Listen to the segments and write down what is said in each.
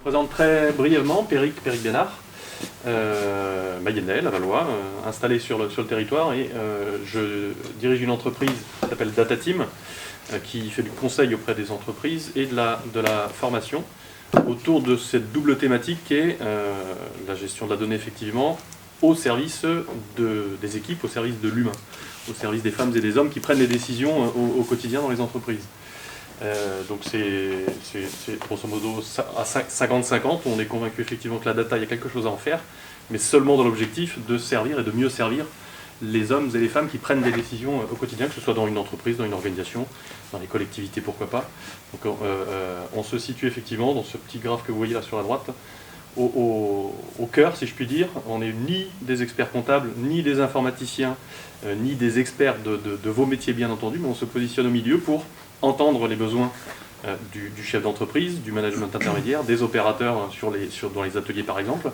présente très brièvement Péric Bénard, mayennais, Lavallois, installé sur le territoire, et je dirige une entreprise qui s'appelle Data Team, qui fait du conseil auprès des entreprises et de la formation autour de cette double thématique qui est la gestion de la donnée effectivement au service des équipes, au service de l'humain, au service des femmes et des hommes qui prennent les décisions au quotidien dans les entreprises. Donc c'est grosso modo à 50-50, on est convaincu effectivement que la data, il y a quelque chose à en faire, mais seulement dans l'objectif de servir et de mieux servir les hommes et les femmes qui prennent des décisions au quotidien, que ce soit dans une entreprise, dans une organisation, dans les collectivités, pourquoi pas. Donc on se situe effectivement dans ce petit graphe que vous voyez là sur la droite, au cœur, si je puis dire. On n'est ni des experts comptables, ni des informaticiens, ni des experts de vos métiers bien entendu, mais on se positionne au milieu pour entendre les besoins du chef d'entreprise, du management intermédiaire, des opérateurs dans les ateliers par exemple,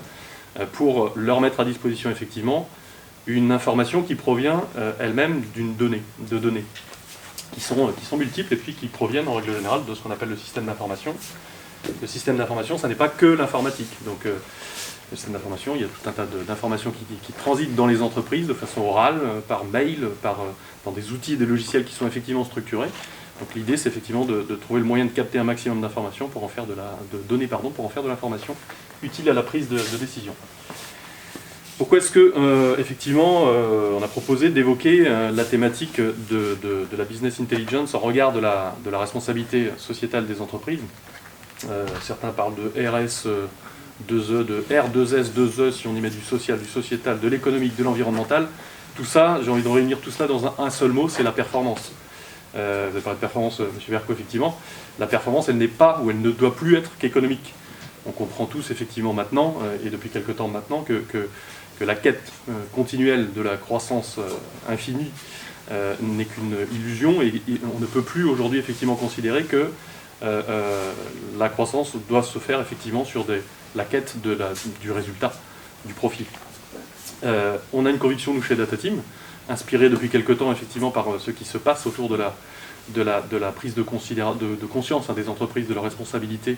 pour leur mettre à disposition effectivement une information qui provient elle-même de données qui sont multiples et puis qui proviennent en règle générale de ce qu'on appelle le système d'information. Le système d'information, ça n'est pas que l'informatique. Donc le système d'information, il y a tout un tas d'informations qui transitent dans les entreprises de façon orale, par mail, dans des outils, des logiciels qui sont effectivement structurés. Donc l'idée, c'est effectivement de trouver le moyen de capter un maximum d'informations pour en faire de données, pour en faire de l'information utile à la prise de décision. Pourquoi est-ce que, effectivement, on a proposé d'évoquer la thématique de la business intelligence en regard de la responsabilité sociétale des entreprises? Certains parlent de RS 2E, de R2S 2E, si on y met du social, du sociétal, de l'économique, de l'environnemental. Tout ça, j'ai envie de réunir tout cela dans un seul mot, c'est la performance. Vous avez parlé de performance, M. Verco, effectivement. La performance, elle n'est pas, ou elle ne doit plus être qu'économique. On comprend tous, effectivement, maintenant, et depuis quelque temps maintenant, que la quête continuelle de la croissance infinie n'est qu'une illusion, et on ne peut plus aujourd'hui, effectivement, considérer que la croissance doit se faire, effectivement, sur la quête du résultat, du profit. On a une conviction, nous, chez Data Team, inspiré depuis quelque temps effectivement par ce qui se passe autour de la prise de conscience des entreprises, de leur responsabilité.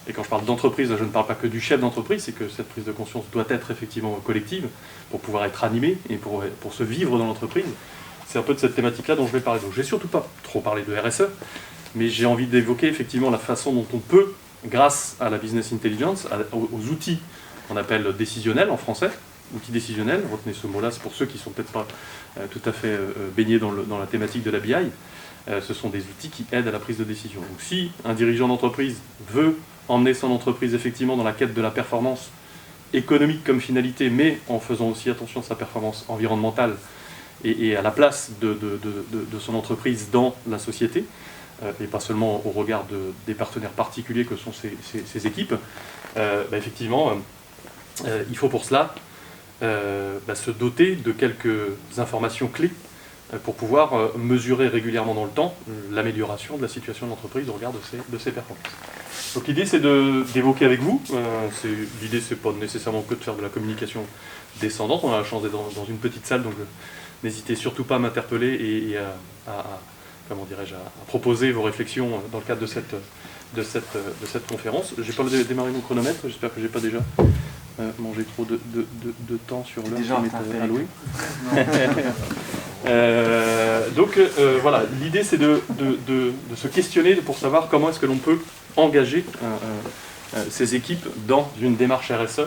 Et quand je parle d'entreprise, je ne parle pas que du chef d'entreprise, c'est que cette prise de conscience doit être effectivement collective pour pouvoir être animée et pour se vivre dans l'entreprise. C'est un peu de cette thématique-là dont je vais parler. Donc je ne vais surtout pas trop parler de RSE, mais j'ai envie d'évoquer effectivement la façon dont on peut, grâce à la business intelligence, aux outils qu'on appelle décisionnels en français, outils décisionnels, retenez ce mot-là, c'est pour ceux qui ne sont peut-être pas tout à fait baignés dans la thématique de la BI, ce sont des outils qui aident à la prise de décision. Donc si un dirigeant d'entreprise veut emmener son entreprise effectivement dans la quête de la performance économique comme finalité, mais en faisant aussi attention à sa performance environnementale et à la place de son entreprise dans la société, et pas seulement au regard des partenaires particuliers que sont ces équipes, effectivement, il faut pour cela se doter de quelques informations clés pour pouvoir mesurer régulièrement dans le temps l'amélioration de la situation de l'entreprise au regard de ses performances. Donc l'idée c'est d'évoquer avec vous, l'idée c'est pas nécessairement que de faire de la communication descendante, on a la chance d'être dans une petite salle, donc n'hésitez surtout pas à m'interpeller et à proposer vos réflexions dans le cadre de cette conférence. J'ai pas démarré mon chronomètre, j'espère que j'ai pas déjà manger trop de temps sur l'heure qui m'est alloué. Donc voilà, l'idée c'est de se questionner pour savoir comment est-ce que l'on peut engager ces équipes dans une démarche RSE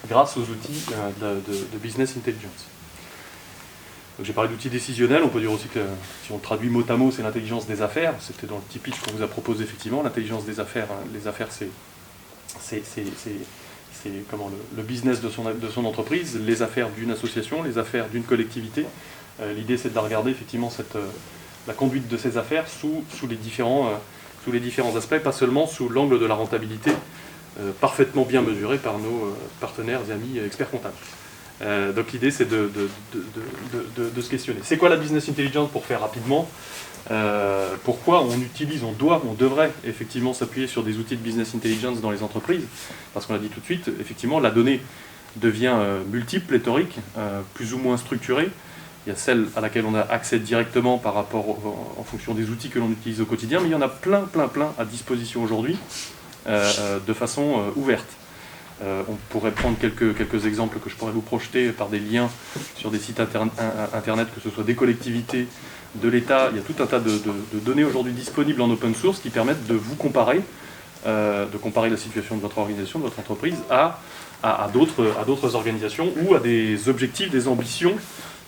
grâce aux outils de business intelligence. J'ai parlé d'outils décisionnels, on peut dire aussi que si on traduit mot à mot, c'est l'intelligence des affaires. C'était dans le petit pitch qu'on vous a proposé effectivement. L'intelligence des affaires, les affaires c'est comment le business de son entreprise, les affaires d'une association, les affaires d'une collectivité. L'idée c'est de la regarder effectivement la conduite de ces affaires sous les différents aspects, pas seulement sous l'angle de la rentabilité, parfaitement bien mesuré par nos partenaires et amis experts comptables. Donc l'idée c'est de se questionner. C'est quoi la business intelligence pour faire rapidement? Pourquoi on devrait effectivement s'appuyer sur des outils de business intelligence dans les entreprises? Parce qu'on l'a dit tout de suite, effectivement la donnée devient multiple, pléthorique, plus ou moins structurée. Il y a celle à laquelle on a accès directement par rapport en fonction des outils que l'on utilise au quotidien, mais il y en a plein à disposition aujourd'hui de façon ouverte. On pourrait prendre quelques exemples que je pourrais vous projeter par des liens sur des sites internet, que ce soit des collectivités, de l'État. Il y a tout un tas de données aujourd'hui disponibles en open source qui permettent de vous comparer, la situation de votre organisation, de votre entreprise à d'autres organisations ou à des objectifs, des ambitions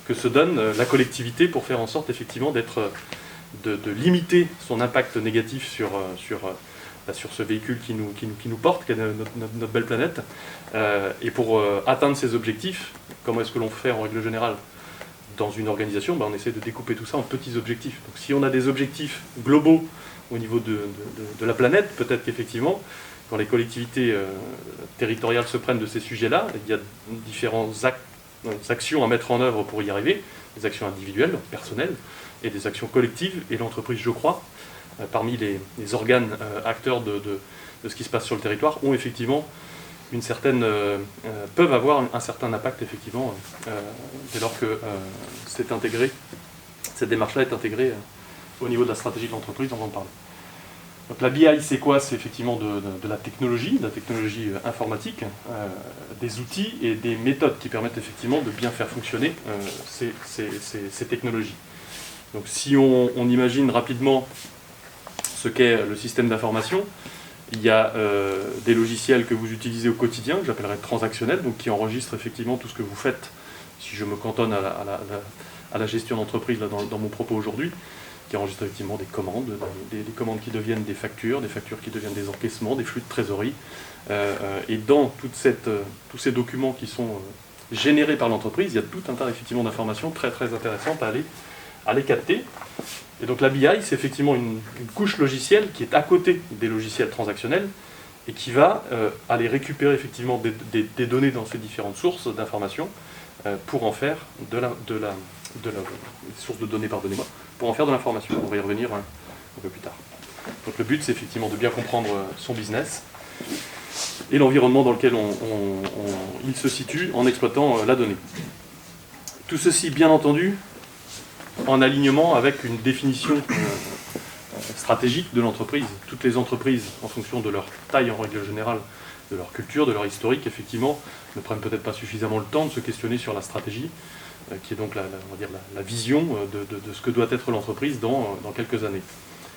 que se donne la collectivité pour faire en sorte effectivement de limiter son impact négatif sur ce véhicule qui nous porte, qui est notre belle planète. Et pour atteindre ces objectifs, comment est-ce que l'on fait en règle générale dans une organisation? On essaie de découper tout ça en petits objectifs. Donc si on a des objectifs globaux au niveau de la planète, peut-être qu'effectivement, quand les collectivités territoriales se prennent de ces sujets-là, il y a différentes actions à mettre en œuvre pour y arriver, des actions individuelles, personnelles, et des actions collectives, et l'entreprise, je crois, parmi les organes acteurs de ce qui se passe sur le territoire, ont effectivement peuvent avoir un certain impact, effectivement, dès lors que cette démarche-là est intégrée au niveau de la stratégie de l'entreprise, on va en parler. Donc la BI, c'est quoi? C'est effectivement de la technologie informatique, des outils et des méthodes qui permettent effectivement de bien faire fonctionner ces technologies. Donc si on imagine rapidement ce qu'est le système d'information, il y a des logiciels que vous utilisez au quotidien, que j'appellerais transactionnels, donc qui enregistrent effectivement tout ce que vous faites, si je me cantonne à la gestion d'entreprise dans mon propos aujourd'hui, qui enregistre effectivement des commandes, des commandes qui deviennent des factures qui deviennent des encaissements, des flux de trésorerie. Et dans tous ces documents qui sont générés par l'entreprise, il y a tout un tas effectivement d'informations très très intéressantes à les capter. Et donc la BI, c'est effectivement une couche logicielle qui est à côté des logiciels transactionnels et qui va aller récupérer effectivement des données dans ces différentes sources d'informations pour en faire de la source de données, pardonnez-moi, pour en faire de l'information. On va y revenir un peu plus tard. Donc le but, c'est effectivement de bien comprendre son business et l'environnement dans lequel il se situe en exploitant la donnée. Tout ceci, bien entendu, en alignement avec une définition stratégique de l'entreprise. Toutes les entreprises, en fonction de leur taille en règle générale, de leur culture, de leur historique, effectivement, ne prennent peut-être pas suffisamment le temps de se questionner sur la stratégie, qui est donc la vision de ce que doit être l'entreprise dans quelques années.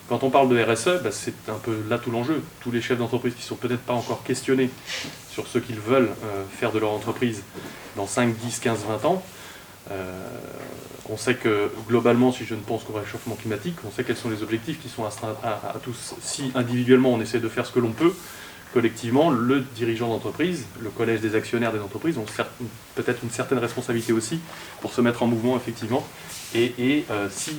Quand on parle de RSE, c'est un peu là tout l'enjeu. Tous les chefs d'entreprise qui ne sont peut-être pas encore questionnés sur ce qu'ils veulent faire de leur entreprise dans 5, 10, 15, 20 ans, on sait que globalement, si je ne pense qu'au réchauffement climatique, on sait quels sont les objectifs qui sont astreints à tous. Si individuellement on essaie de faire ce que l'on peut, collectivement, le dirigeant d'entreprise, le collège des actionnaires des entreprises ont peut-être une certaine responsabilité aussi pour se mettre en mouvement, effectivement. Et si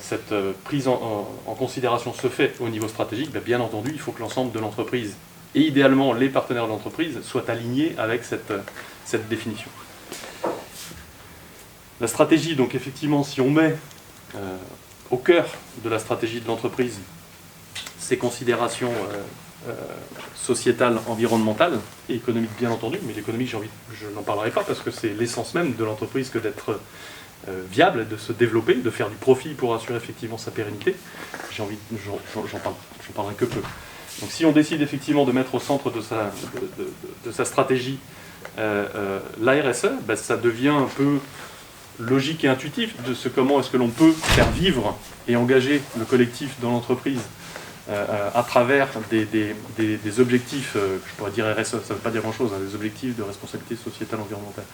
cette prise en considération se fait au niveau stratégique, bien entendu, il faut que l'ensemble de l'entreprise, et idéalement les partenaires de l'entreprise, soient alignés avec cette définition. La stratégie, donc effectivement, si on met au cœur de la stratégie de l'entreprise ces considérations sociétales, environnementales et économiques, bien entendu, mais l'économie, je n'en parlerai pas parce que c'est l'essence même de l'entreprise que d'être viable, de se développer, de faire du profit pour assurer effectivement sa pérennité. J'en parlerai que peu. Donc si on décide effectivement de mettre au centre de sa stratégie la RSE, ça devient un peu logique et intuitif de comment est-ce que l'on peut faire vivre et engager le collectif dans l'entreprise à travers des objectifs, je pourrais dire RSE, ça ne veut pas dire grand-chose, des objectifs de responsabilité sociétale environnementale.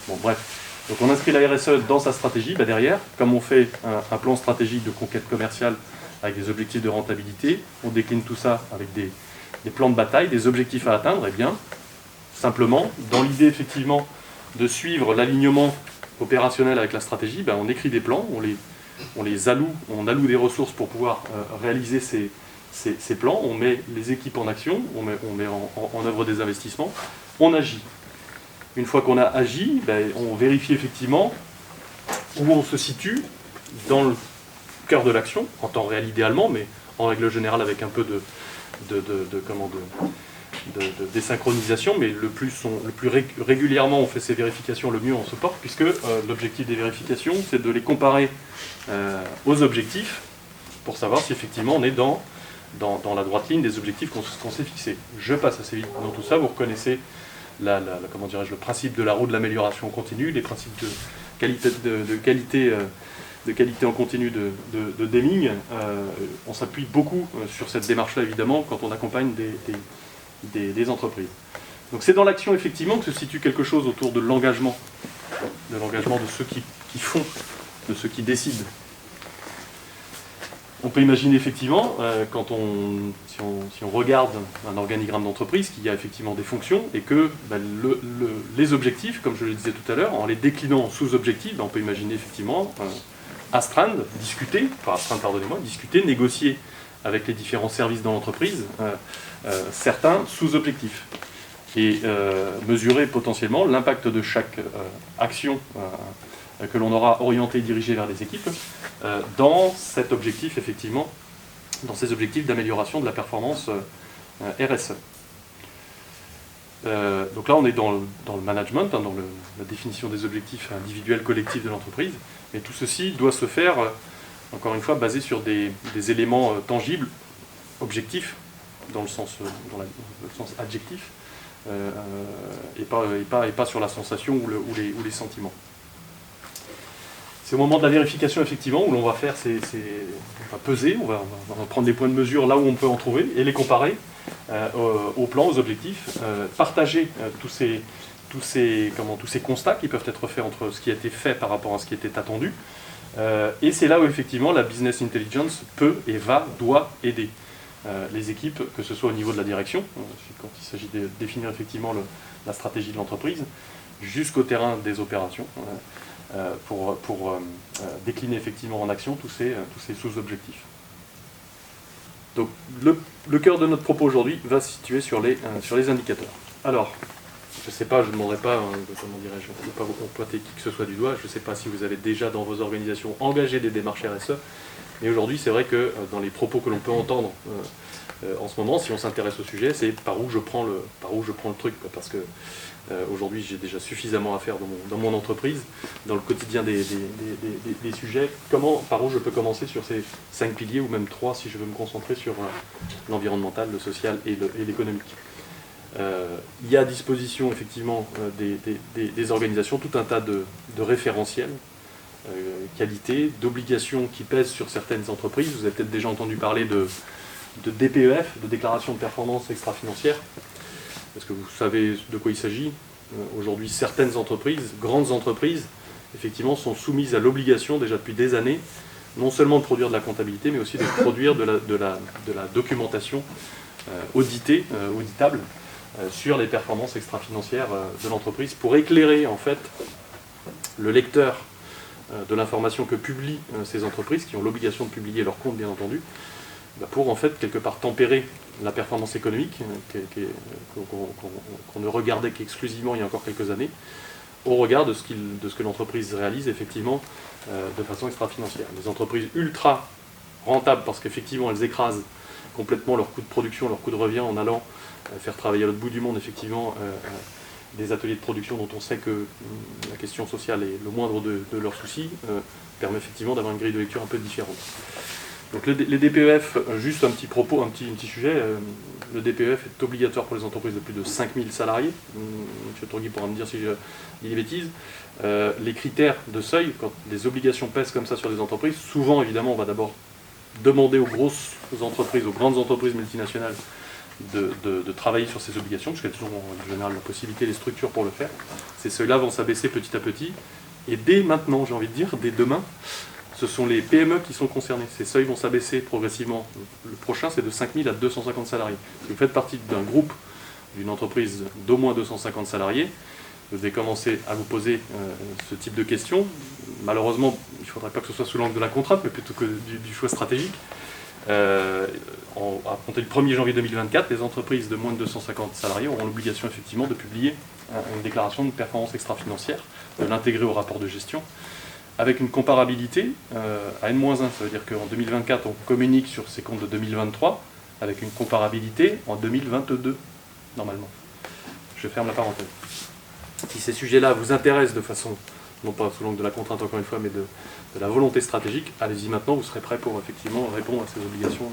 Bon, bref. Donc on inscrit la RSE dans sa stratégie, derrière, comme on fait un plan stratégique de conquête commerciale avec des objectifs de rentabilité, on décline tout ça avec des plans de bataille, des objectifs à atteindre, et bien, simplement, dans l'idée effectivement de suivre l'alignement opérationnel avec la stratégie, on écrit des plans, on alloue des ressources pour pouvoir réaliser ces plans, on met les équipes en action, on met en œuvre des investissements, on agit. Une fois qu'on a agi, on vérifie effectivement où on se situe dans le cœur de l'action, en temps réel idéalement, mais en règle générale avec un peu de désynchronisation, mais le plus régulièrement on fait ces vérifications, le mieux on se porte, puisque l'objectif des vérifications, c'est de les comparer aux objectifs, pour savoir si effectivement on est dans dans la droite ligne des objectifs qu'on s'est fixés. Je passe assez vite dans tout ça, vous reconnaissez comment dirais-je, le principe de la roue de l'amélioration continue, les principes de qualité en continu de Deming. On s'appuie beaucoup sur cette démarche-là, évidemment, quand on accompagne des entreprises. Donc c'est dans l'action, effectivement, que se situe quelque chose autour de l'engagement de ceux qui font, de ceux qui décident. On peut imaginer effectivement, si on regarde un organigramme d'entreprise, qu'il y a effectivement des fonctions et que les objectifs, comme je le disais tout à l'heure, en les déclinant en sous-objectifs, on peut imaginer effectivement discuter, négocier avec les différents services dans l'entreprise certains sous-objectifs et mesurer potentiellement l'impact de chaque action que l'on aura orienté et dirigé vers les équipes dans cet objectif, effectivement, dans ces objectifs d'amélioration de la performance RSE. Donc là, on est dans le management, dans la définition des objectifs individuels, collectifs de l'entreprise, mais tout ceci doit se faire, encore une fois, basé sur des éléments tangibles, objectifs, dans le sens adjectif, et pas sur la sensation ou les sentiments. C'est au moment de la vérification, effectivement, où l'on va faire on va peser, on va prendre des points de mesure là où on peut en trouver et les comparer au plan, aux objectifs, partager tous ces constats qui peuvent être faits entre ce qui a été fait par rapport à ce qui était attendu. Et c'est là où, effectivement, la business intelligence peut et doit aider les équipes, que ce soit au niveau de la direction, quand il s'agit de définir effectivement la stratégie de l'entreprise, jusqu'au terrain des opérations, pour décliner effectivement en action tous ces sous-objectifs. Donc le cœur de notre propos aujourd'hui va se situer sur les indicateurs. Alors, je ne sais pas, je ne demanderai pas, comment dirais-je, je ne vais pas vous pointer qui que ce soit du doigt, je ne sais pas si vous avez déjà dans vos organisations engagé des démarches RSE, mais aujourd'hui c'est vrai que dans les propos que l'on peut entendre en ce moment, si on s'intéresse au sujet, c'est par où je prends le truc, quoi, parce que aujourd'hui j'ai déjà suffisamment à faire dans mon entreprise, dans le quotidien des sujets, par où je peux commencer sur ces 5 piliers, ou même 3 si je veux me concentrer sur l'environnemental, le social et l'économique. Il y a à disposition effectivement des organisations, tout un tas de référentiels, qualité, d'obligations qui pèsent sur certaines entreprises. Vous avez peut-être déjà entendu parler de DPEF, de déclaration de performance extra-financière. Est-ce que vous savez de quoi il s'agit? Aujourd'hui, certaines entreprises, grandes entreprises, effectivement, sont soumises à l'obligation, déjà depuis des années, non seulement de produire de la comptabilité, mais aussi de produire de la documentation auditable, sur les performances extra-financières de l'entreprise, pour éclairer, en fait, le lecteur de l'information que publient ces entreprises, qui ont l'obligation de publier leurs comptes, bien entendu, pour en fait quelque part tempérer la performance économique qu'on ne regardait qu'exclusivement il y a encore quelques années, au regard de ce que l'entreprise réalise effectivement de façon extra-financière. Les entreprises ultra rentables, parce qu'effectivement elles écrasent complètement leur coût de production, leur coût de revient en allant faire travailler à l'autre bout du monde effectivement des ateliers de production dont on sait que la question sociale est le moindre de leurs soucis, permet effectivement d'avoir une grille de lecture un peu différente. Donc les DPEF, juste un petit propos, un petit sujet, le DPEF est obligatoire pour les entreprises de plus de 5000 salariés. M. Torgui pourra me dire si je dis des bêtises. Les critères de seuil, quand les obligations pèsent comme ça sur des entreprises, souvent évidemment on va d'abord demander aux grosses entreprises, aux grandes entreprises multinationales de travailler sur ces obligations, parce qu'elles ont en général la possibilité, les structures pour le faire. Ces seuils-là vont s'abaisser petit à petit, et dès maintenant, j'ai envie de dire, dès demain, ce sont les PME qui sont concernés. Ces seuils vont s'abaisser progressivement. Le prochain, c'est de 5000 à 250 salariés. Si vous faites partie d'un groupe, d'une entreprise d'au moins 250 salariés, vous devez commencer à vous poser ce type de questions. Malheureusement, il ne faudrait pas que ce soit sous l'angle de la contrainte, mais plutôt que du choix stratégique. À compter du 1er janvier 2024, les entreprises de moins de 250 salariés auront l'obligation effectivement de publier une déclaration de performance extra-financière, de l'intégrer au rapport de gestion, avec une comparabilité à N-1. Ça veut dire qu'en 2024, on communique sur ces comptes de 2023, avec une comparabilité en 2022, normalement. Je ferme la parenthèse. Si ces sujets-là vous intéressent de façon, non pas sous l'angle de la contrainte encore une fois, mais de la volonté stratégique, allez-y maintenant, vous serez prêt pour effectivement répondre à ces obligations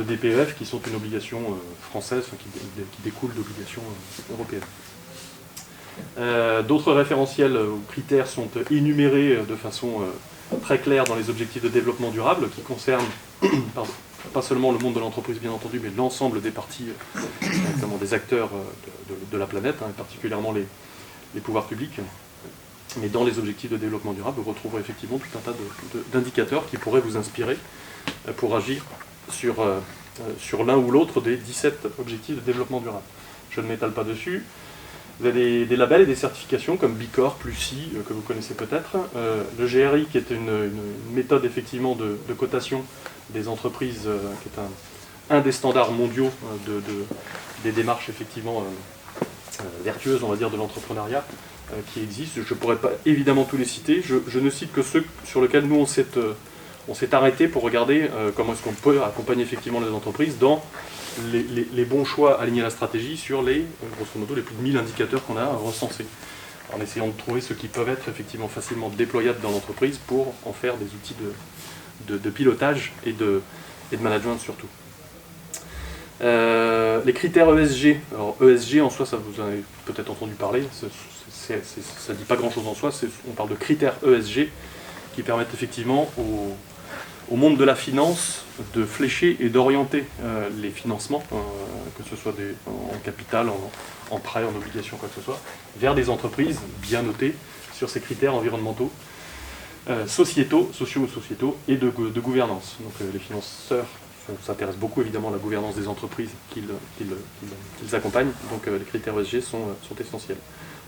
DPEF qui sont une obligation française, enfin, qui découle d'obligations européennes. D'autres référentiels ou critères sont énumérés de façon très claire dans les objectifs de développement durable qui concernent pas seulement le monde de l'entreprise bien entendu, mais l'ensemble des parties, notamment des acteurs de la planète, hein, particulièrement les pouvoirs publics. Mais dans les objectifs de développement durable, vous retrouverez effectivement tout un tas d'indicateurs qui pourraient vous inspirer pour agir sur l'un ou l'autre des 17 objectifs de développement durable. Je ne m'étale pas dessus. Vous avez des labels et des certifications comme B Corp, Lucie, que vous connaissez peut-être. Le GRI, qui est une méthode effectivement de cotation des entreprises, qui est un des standards mondiaux des démarches effectivement vertueuses, on va dire, de l'entrepreneuriat qui existent. Je ne pourrais pas évidemment tous les citer. Je ne cite que ceux sur lesquels nous on s'est arrêté pour regarder comment est-ce qu'on peut accompagner effectivement les entreprises dans les bons choix alignés à la stratégie sur grosso modo, les plus de 1000 indicateurs qu'on a recensés, en essayant de trouver ceux qui peuvent être effectivement facilement déployables dans l'entreprise pour en faire des outils de pilotage et de management surtout. Les critères ESG. Alors ESG en soi, ça vous en avez peut-être entendu parler, ça ne dit pas grand-chose en soi, on parle de critères ESG qui permettent effectivement au monde de la finance de flécher et d'orienter les financements, que ce soit en capital, en prêt, en obligation, quoi que ce soit, vers des entreprises bien notées sur ces critères environnementaux, sociaux ou sociétaux, et de gouvernance. Donc les financeurs s'intéressent beaucoup évidemment à la gouvernance des entreprises qu'ils accompagnent, donc les critères ESG sont essentiels.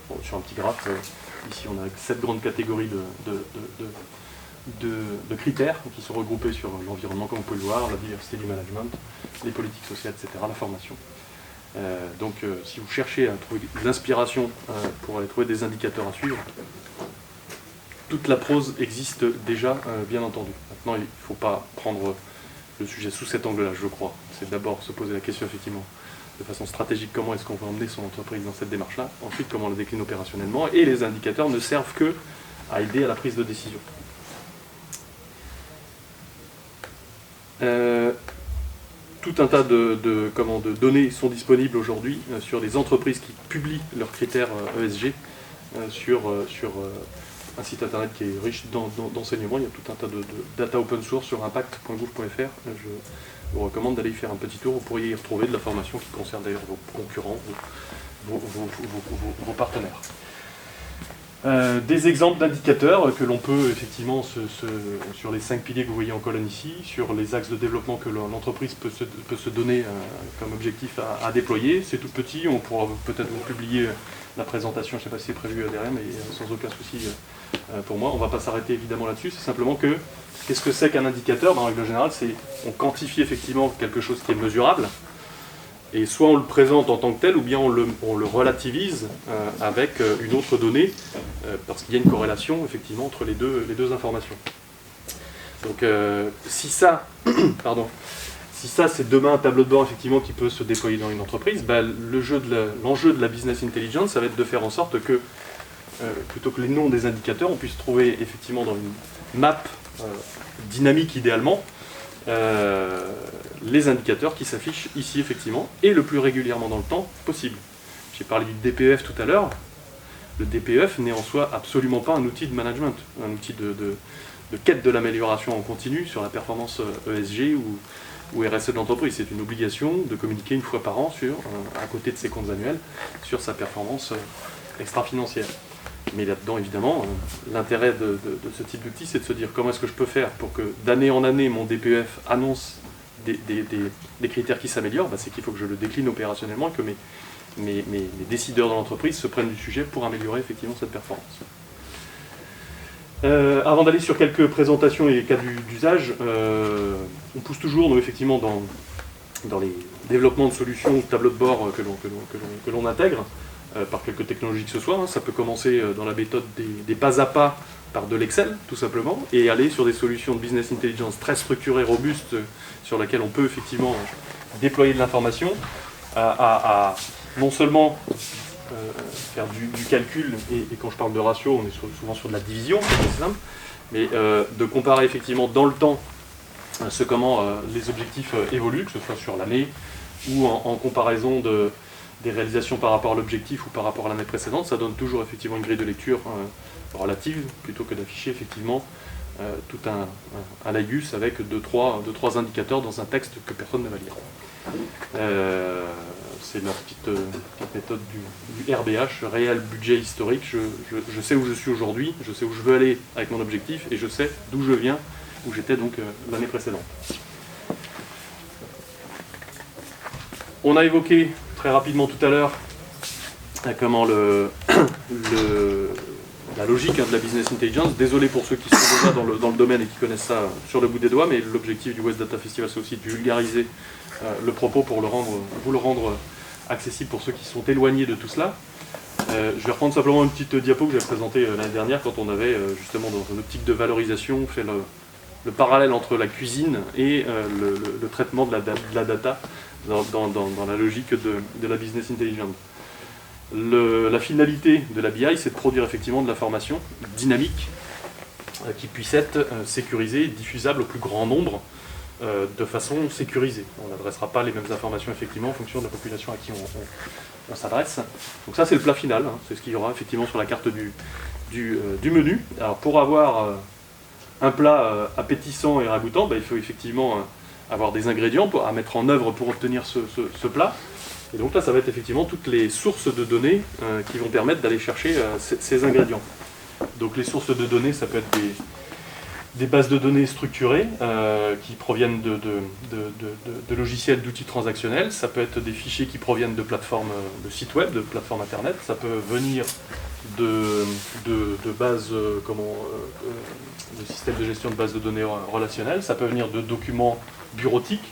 Bon, sur un petit graphe, ici on a 7 grandes catégories de critères qui sont regroupés sur l'environnement, comme vous pouvez le voir, la diversité du management, les politiques sociales, etc., la formation. Donc si vous cherchez à trouver de l'inspiration pour aller trouver des indicateurs à suivre, toute la prose existe déjà, bien entendu. Maintenant, il ne faut pas prendre le sujet sous cet angle-là, je crois. C'est d'abord se poser la question, effectivement, de façon stratégique, comment est-ce qu'on peut emmener son entreprise dans cette démarche-là, ensuite comment on la décline opérationnellement, et les indicateurs ne servent que à aider à la prise de décision. Tout un tas de données sont disponibles aujourd'hui sur les entreprises qui publient leurs critères ESG sur un site internet qui est riche d'enseignements. Il y a tout un tas de data open source sur impact.gouv.fr. Je vous recommande d'aller y faire un petit tour. Vous pourriez y retrouver de la formation qui concerne d'ailleurs vos concurrents, vos partenaires. Des exemples d'indicateurs que l'on peut effectivement, sur les 5 piliers que vous voyez en colonne ici, sur les axes de développement que l'entreprise peut se donner comme objectif à déployer. C'est tout petit, on pourra peut-être vous publier la présentation, je ne sais pas si c'est prévu derrière, mais sans aucun souci pour moi. On ne va pas s'arrêter évidemment là-dessus, c'est simplement que, qu'est-ce que c'est qu'un indicateur? En règle générale, on quantifie effectivement quelque chose qui est mesurable, et soit on le présente en tant que tel, ou bien on le relativise avec une autre donnée, parce qu'il y a une corrélation effectivement entre les deux informations. Donc si ça, c'est demain un tableau de bord effectivement qui peut se déployer dans une entreprise, l'enjeu de la business intelligence, ça va être de faire en sorte que, plutôt que les noms des indicateurs, on puisse trouver effectivement dans une map dynamique idéalement, les indicateurs qui s'affichent ici effectivement, et le plus régulièrement dans le temps possible. J'ai parlé du DPEF tout à l'heure. Le DPEF n'est en soi absolument pas un outil de management, un outil de quête de l'amélioration en continu sur la performance ESG ou RSE de l'entreprise. C'est une obligation de communiquer une fois par an à côté de ses comptes annuels, sur sa performance extra-financière. Mais là-dedans, évidemment, l'intérêt de ce type d'outil, c'est de se dire comment est-ce que je peux faire pour que d'année en année, mon DPEF annonce des critères qui s'améliorent. C'est qu'il faut que je le décline opérationnellement et que mes décideurs dans l'entreprise se prennent du sujet pour améliorer effectivement cette performance. Avant d'aller sur quelques présentations et cas d'usage, on pousse toujours, nous, effectivement, dans les développements de solutions ou de tableaux de bord que l'on intègre, par quelques technologies que ce soit. Ça peut commencer dans la méthode des pas à pas par de l'Excel, tout simplement, et aller sur des solutions de business intelligence très structurées, robustes, sur lesquelles on peut effectivement déployer de l'information, à non seulement faire du calcul, et quand je parle de ratio, on est souvent sur de la division, c'est simple, mais de comparer effectivement dans le temps ce comment les objectifs évoluent, que ce soit sur l'année ou en comparaison des réalisations par rapport à l'objectif ou par rapport à l'année précédente. Ça donne toujours effectivement une grille de lecture relative, plutôt que d'afficher effectivement tout un laïus avec deux, trois indicateurs dans un texte que personne ne va lire. C'est la petite méthode du RBH, réel budget historique. Je sais où je suis aujourd'hui, je sais où je veux aller avec mon objectif, et je sais d'où je viens, où j'étais donc l'année précédente. On a évoqué très rapidement tout à l'heure comment la logique de la business intelligence. Désolé pour ceux qui sont déjà dans le domaine et qui connaissent ça sur le bout des doigts, mais l'objectif du West Data Festival, c'est aussi de vulgariser le propos pour vous le rendre accessible pour ceux qui sont éloignés de tout cela. Je vais reprendre simplement une petite diapo que j'avais présentée l'année dernière quand on avait justement dans une optique de valorisation fait le parallèle entre la cuisine et le traitement de la data dans la logique de la business intelligence. La finalité de la BI, c'est de produire effectivement de l'information dynamique qui puisse être sécurisée et diffusable au plus grand nombre de façon sécurisée. On n'adressera pas les mêmes informations effectivement en fonction de la population à qui on s'adresse. Donc ça, c'est le plat final, hein. C'est ce qu'il y aura effectivement sur la carte du menu. Alors pour avoir un plat appétissant et ragoûtant, il faut effectivement avoir des ingrédients à mettre en œuvre pour obtenir ce plat. Et donc là, ça va être effectivement toutes les sources de données qui vont permettre d'aller chercher ces ingrédients. Donc les sources de données, ça peut être des bases de données structurées qui proviennent de logiciels, d'outils transactionnels. Ça peut être des fichiers qui proviennent de plateformes, de sites web, de plateformes internet. Ça peut venir de bases, de systèmes de gestion de bases de données relationnelles. Ça peut venir de documents bureautiques,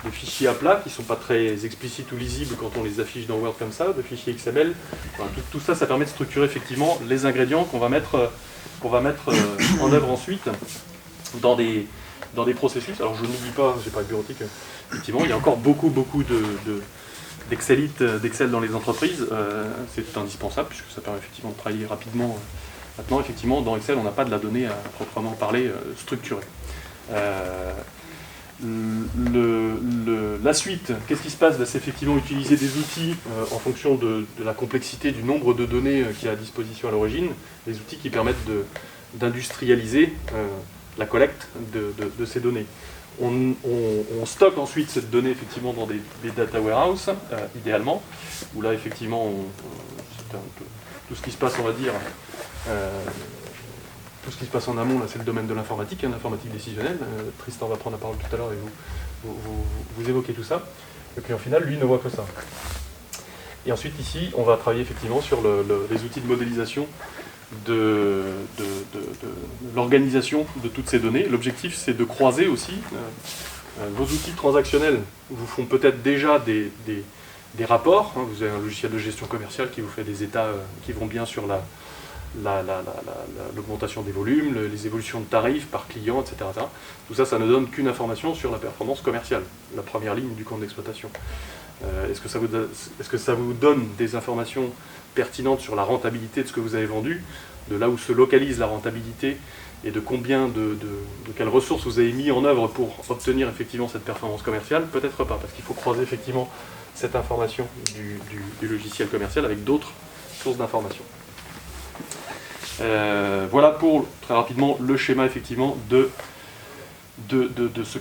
de fichiers à plat qui ne sont pas très explicites ou lisibles quand on les affiche dans Word comme ça, de fichiers XML. Voilà, tout ça, ça permet de structurer effectivement les ingrédients qu'on va mettre en œuvre ensuite dans des processus. Alors je n'oublie pas, j'ai pas de bureautique, effectivement, il y a encore beaucoup d'Excel dans les entreprises. C'est indispensable puisque ça permet effectivement de travailler rapidement. Maintenant, effectivement, dans Excel, on n'a pas de la donnée à proprement parler structurée. La suite, qu'est-ce qui se passe? C'est effectivement utiliser des outils en fonction de la complexité du nombre de données qui est à disposition à l'origine, des outils qui permettent d'industrialiser la collecte de ces données. On stocke ensuite cette donnée effectivement dans des data warehouse, idéalement, où là effectivement, c'est un peu tout ce qui se passe, on va dire, tout ce qui se passe en amont, là, c'est le domaine de l'informatique, l'informatique décisionnelle. Tristan va prendre la parole tout à l'heure et vous évoquez tout ça. Le client final, lui, ne voit que ça. Et ensuite, ici, on va travailler effectivement sur les outils de modélisation de l'organisation de toutes ces données. L'objectif, c'est de croiser aussi. Vos outils transactionnels vous font peut-être déjà des rapports. Vous avez un logiciel de gestion commerciale qui vous fait des états qui vont bien sur l'augmentation des volumes, les évolutions de tarifs par client, etc. Tout ça, ça ne donne qu'une information sur la performance commerciale, la première ligne du compte d'exploitation. Est-ce que ça vous donne des informations pertinentes sur la rentabilité de ce que vous avez vendu, de là où se localise la rentabilité et de combien de quelles ressources vous avez mis en œuvre pour obtenir effectivement cette performance commerciale? Peut-être pas, parce qu'il faut croiser effectivement cette information du logiciel commercial avec d'autres sources d'informations. Voilà pour, très rapidement, le schéma effectivement de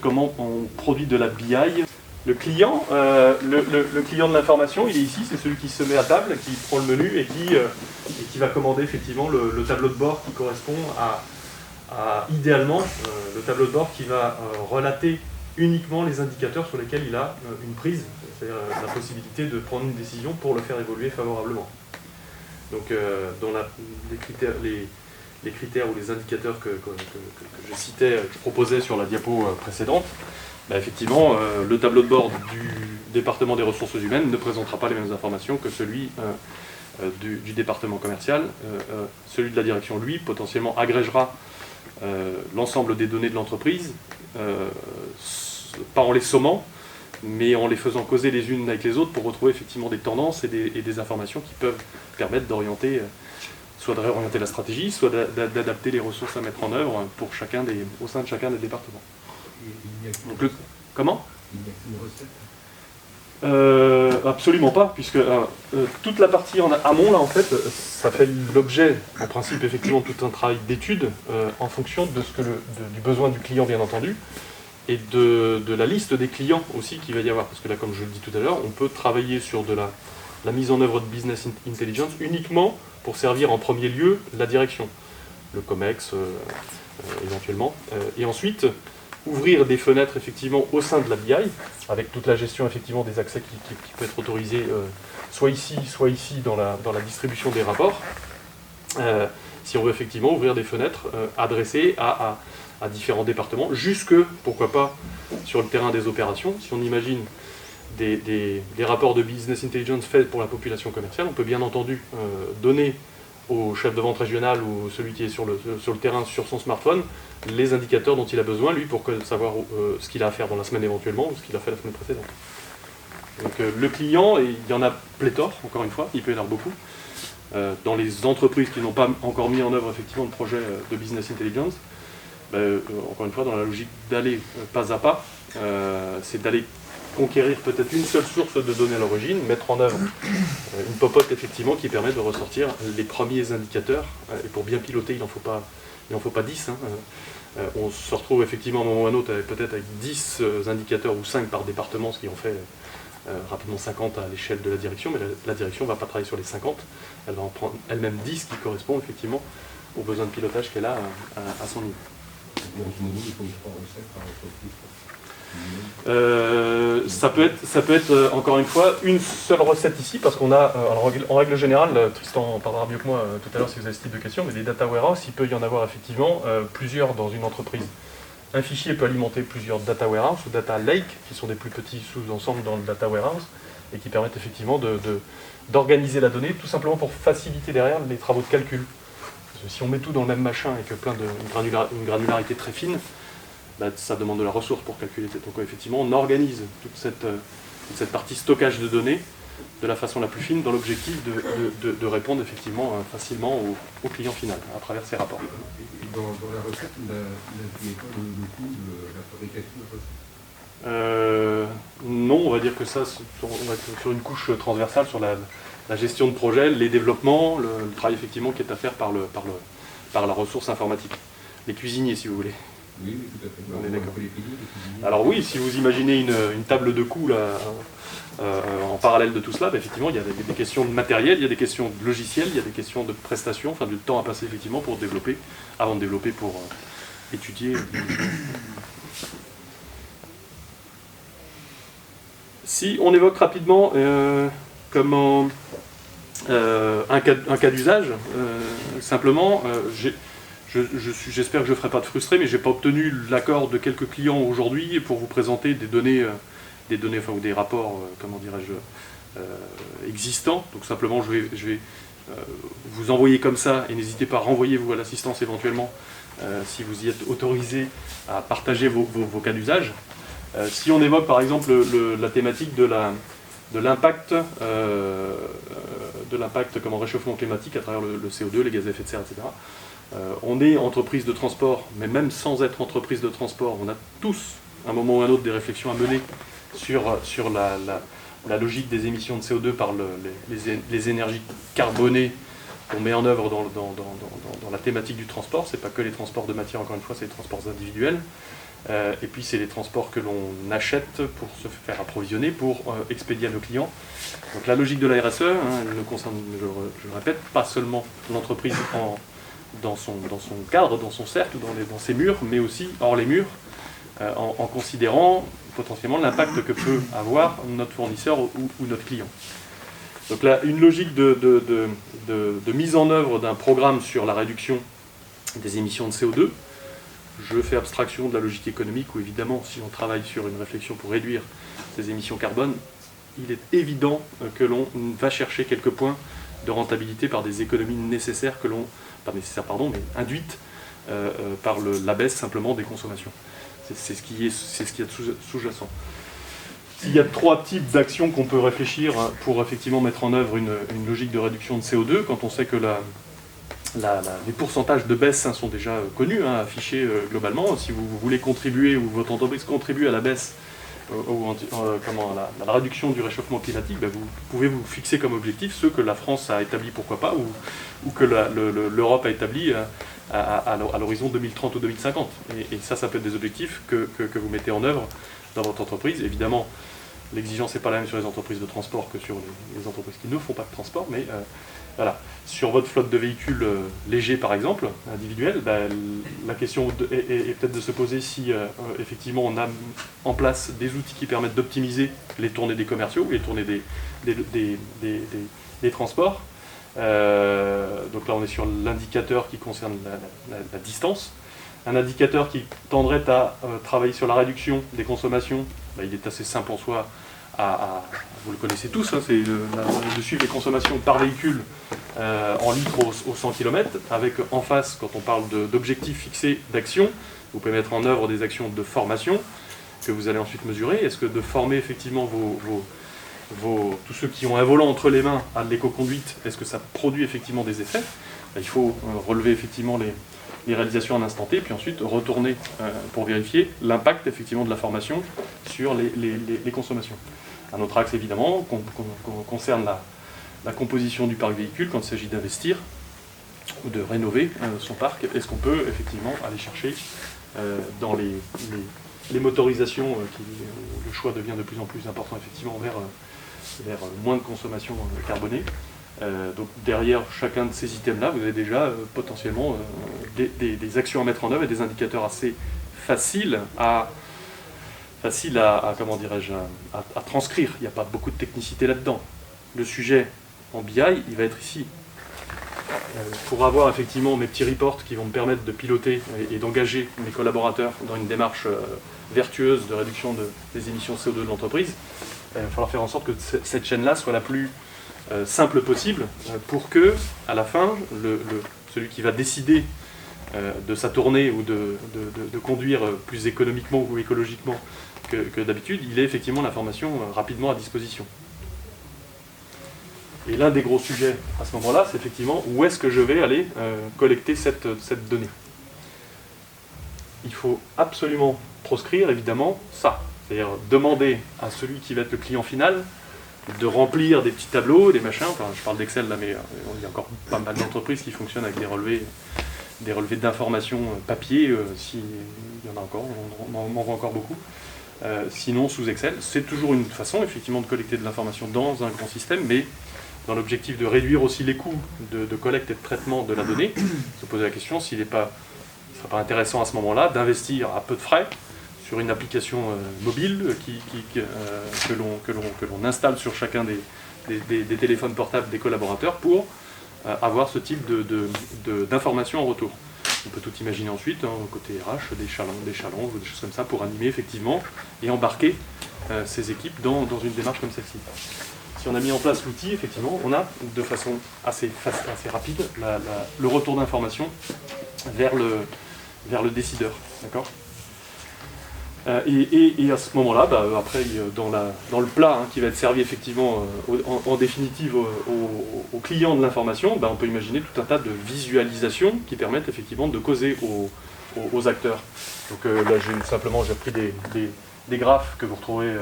comment on produit de la BI. Le client, le client de l'information, il est ici, c'est celui qui se met à table, qui prend le menu et qui va commander effectivement le tableau de bord qui correspond à idéalement, le tableau de bord qui va relater uniquement les indicateurs sur lesquels il a une prise, c'est-à-dire la possibilité de prendre une décision pour le faire évoluer favorablement. Donc dans les critères ou les indicateurs que je citais, que je proposais sur la diapo précédente, effectivement, le tableau de bord du département des ressources humaines ne présentera pas les mêmes informations que celui du département commercial. Celui de la direction, lui, potentiellement agrégera l'ensemble des données de l'entreprise, pas en les sommant, mais en les faisant causer les unes avec les autres pour retrouver effectivement des tendances et des informations qui peuvent permettre d'orienter, soit de réorienter la stratégie, soit d'adapter les ressources à mettre en œuvre pour au sein de chacun des départements. Donc, comment? Il n'y a qu'une recette. Absolument pas, puisque toute la partie en amont, là, en fait, ça fait l'objet, en principe, effectivement, de tout un travail d'étude en fonction de ce que du besoin du client, bien entendu, et de la liste des clients aussi qu'il va y avoir. Parce que là, comme je le dis tout à l'heure, on peut travailler sur de la mise en œuvre de business intelligence uniquement pour servir en premier lieu la direction, le COMEX éventuellement, et ensuite ouvrir des fenêtres effectivement au sein de la BI, avec toute la gestion effectivement des accès qui peut être autorisée soit ici dans la distribution des rapports, si on veut effectivement ouvrir des fenêtres adressées à différents départements, jusque, pourquoi pas, sur le terrain des opérations. Si on imagine des rapports de business intelligence faits pour la population commerciale, on peut bien entendu donner au chef de vente régional ou celui qui est sur le terrain sur son smartphone les indicateurs dont il a besoin, lui, pour savoir ce qu'il a à faire dans la semaine éventuellement ou ce qu'il a fait la semaine précédente. Donc le client, et il y en a pléthore, encore une fois, il peut y en avoir beaucoup. Dans les entreprises qui n'ont pas encore mis en œuvre effectivement le projet de business intelligence, encore une fois, dans la logique d'aller pas à pas, c'est d'aller conquérir peut-être une seule source de données à l'origine, mettre en œuvre une popote effectivement qui permet de ressortir les premiers indicateurs, et pour bien piloter, il n'en faut pas 10. On se retrouve effectivement à un moment ou à un autre peut-être avec 10 indicateurs ou 5 par département, ce qui en fait rapidement 50 à l'échelle de la direction, mais la direction ne va pas travailler sur les 50, elle va en prendre elle-même 10 qui correspondent effectivement aux besoins de pilotage qu'elle a à son niveau. Il faut 3 recettes par entreprise. Ça peut être encore une fois une seule recette ici, parce qu'on a en règle générale, Tristan en parlera mieux que moi tout à l'heure si vous avez ce type de questions, mais des data warehouse, il peut y en avoir effectivement plusieurs dans une entreprise. Un fichier peut alimenter plusieurs data warehouse ou data lake, qui sont des plus petits sous-ensembles dans le data warehouse, et qui permettent effectivement d'organiser la donnée, tout simplement pour faciliter derrière les travaux de calcul. Parce que si on met tout dans le même machin et que une granularité très fine, ça demande de la ressource pour calculer. Donc effectivement, on organise toute cette partie stockage de données de la façon la plus fine dans l'objectif de répondre effectivement facilement au client final à travers ces rapports. Dans la recette, vous n'avez pas le coût de la fabrication de la recette Non, on va dire que ça, on va être sur une couche transversale sur la gestion de projet, les développements, le travail effectivement qui est à faire par la ressource informatique. Les cuisiniers, si vous voulez. Oui, tout à fait. On est d'accord. Alors oui, si vous imaginez une table de coûts là, en parallèle de tout cela, effectivement, il y a des questions de matériel, il y a des questions de logiciel, il y a des questions de prestations, enfin du temps à passer effectivement pour développer, avant de développer pour étudier. Si on évoque rapidement comment un cas d'usage, simplement, j'espère que je ne ferai pas de frustré, mais je n'ai pas obtenu l'accord de quelques clients aujourd'hui pour vous présenter des données ou des rapports, comment dirais-je, existants. Donc simplement, je vais vous envoyer comme ça, et n'hésitez pas à renvoyer vous à l'assistance éventuellement, si vous y êtes autorisé à partager vos cas d'usage. Si on évoque par exemple la thématique de l'impact comme réchauffement climatique à travers le CO2, les gaz à effet de serre, etc. On est entreprise de transport, mais même sans être entreprise de transport, on a tous, à un moment ou à un autre, des réflexions à mener sur la logique des émissions de CO2 par les énergies carbonées qu'on met en œuvre dans la thématique du transport. Ce n'est pas que les transports de matière, encore une fois, c'est les transports individuels. Et puis c'est les transports que l'on achète pour se faire approvisionner, pour expédier à nos clients. Donc la logique de la RSE, elle ne concerne, je le répète, pas seulement l'entreprise dans son cadre, dans son cercle, dans ses murs, mais aussi hors les murs, en considérant potentiellement l'impact que peut avoir notre fournisseur ou notre client. Donc là, une logique de mise en œuvre d'un programme sur la réduction des émissions de CO2. Je fais abstraction de la logique économique où évidemment, si on travaille sur une réflexion pour réduire ces émissions carbone, il est évident que l'on va chercher quelques points de rentabilité par des économies nécessaires pas nécessaires, pardon, mais induites par la baisse simplement des consommations. C'est ce qui est sous-jacent. Il y a 3 types d'actions qu'on peut réfléchir pour effectivement mettre en œuvre une logique de réduction de CO2, quand on sait que les pourcentages de baisse sont déjà connus, affichés globalement. Si vous voulez contribuer ou votre entreprise contribue à la baisse à la réduction du réchauffement climatique, vous pouvez vous fixer comme objectif ceux que la France a établis, pourquoi pas, ou que l'Europe a établis à l'horizon 2030 ou 2050. Et ça peut être des objectifs que vous mettez en œuvre dans votre entreprise. Évidemment, l'exigence n'est pas la même sur les entreprises de transport que sur les entreprises qui ne font pas de transport, mais voilà. Sur votre flotte de véhicules légers, par exemple, individuels, la question est peut-être de se poser si effectivement on a en place des outils qui permettent d'optimiser les tournées des commerciaux, les tournées des transports. Donc là on est sur l'indicateur qui concerne la distance. Un indicateur qui tendrait à travailler sur la réduction des consommations, il est assez simple en soi. Vous le connaissez tous, c'est de suivre les consommations par véhicule en litres au 100 km, avec en face, quand on parle d'objectifs fixés d'actions, vous pouvez mettre en œuvre des actions de formation que vous allez ensuite mesurer. Est-ce que de former effectivement tous ceux qui ont un volant entre les mains à de l'éco-conduite, est-ce que ça produit effectivement des effets? Il faut relever effectivement les réalisations à un instant T, puis ensuite retourner pour vérifier l'impact effectivement de la formation sur les consommations. Un autre axe évidemment concerne la composition du parc véhicule quand il s'agit d'investir ou de rénover son parc. Est-ce qu'on peut effectivement aller chercher dans les motorisations, où le choix devient de plus en plus important effectivement vers moins de consommation carbonée. Donc derrière chacun de ces items-là, vous avez déjà potentiellement des actions à mettre en œuvre et des indicateurs assez faciles à comment dirais-je, à transcrire. Il n'y a pas beaucoup de technicité là-dedans. Le sujet en BI, il va être ici. Pour avoir effectivement mes petits reports qui vont me permettre de piloter et d'engager mes collaborateurs dans une démarche vertueuse de réduction des émissions CO2 de l'entreprise, il va falloir faire en sorte que cette chaîne-là soit la plus simple possible pour que, à la fin, celui qui va décider de sa tournée ou de conduire plus économiquement ou écologiquement que d'habitude, il ait effectivement l'information rapidement à disposition. Et l'un des gros sujets à ce moment-là, c'est effectivement où est-ce que je vais aller collecter cette donnée. Il faut absolument proscrire évidemment ça, c'est-à-dire demander à celui qui va être le client final de remplir des petits tableaux, des machins, enfin je parle d'Excel là, mais il y a encore pas mal d'entreprises qui fonctionnent avec des relevés d'informations papier, s'il y en a encore, on en voit encore beaucoup. Sinon sous Excel, c'est toujours une façon effectivement de collecter de l'information dans un grand système, mais dans l'objectif de réduire aussi les coûts de collecte et de traitement de la donnée, se poser la question s'il ne serait pas intéressant à ce moment-là d'investir à peu de frais sur une application mobile que l'on installe sur chacun des téléphones portables des collaborateurs pour avoir ce type d'informations en retour. On peut tout imaginer ensuite, côté RH, des challenges ou des choses comme ça pour animer effectivement et embarquer ces équipes dans une démarche comme celle-ci. Si on a mis en place l'outil, effectivement, on a de façon assez rapide le retour d'information vers le décideur. D'accord ? Et à ce moment-là, après, dans le plat qui va être servi effectivement en définitive aux clients de l'information, on peut imaginer tout un tas de visualisations qui permettent effectivement de causer aux acteurs. Donc là, j'ai pris des graphes que vous retrouvez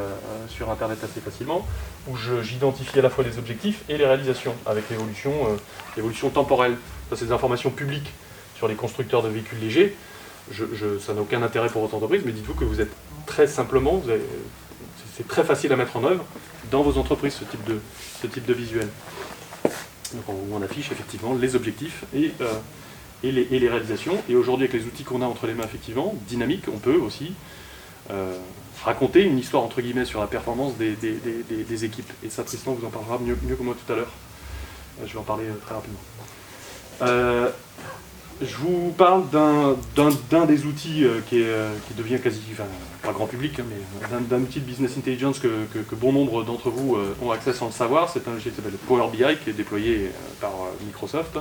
sur Internet assez facilement, où j'identifie à la fois les objectifs et les réalisations, avec l'évolution temporelle. Ça, c'est des informations publiques sur les constructeurs de véhicules légers. Ça n'a aucun intérêt pour votre entreprise, mais dites-vous que vous êtes très simplement, c'est très facile à mettre en œuvre dans vos entreprises, ce type de visuel. Donc on affiche effectivement les objectifs et les réalisations. Et aujourd'hui, avec les outils qu'on a entre les mains, effectivement, dynamiques, on peut aussi raconter une histoire entre guillemets sur la performance des équipes. Et ça, Tristan vous en parlera mieux que moi tout à l'heure. Je vais en parler très rapidement. Je vous parle d'un des outils qui devient quasi, pas grand public, mais d'un outil de business intelligence que bon nombre d'entre vous ont accès sans le savoir. C'est un logiciel qui s'appelle Power BI, qui est déployé par Microsoft.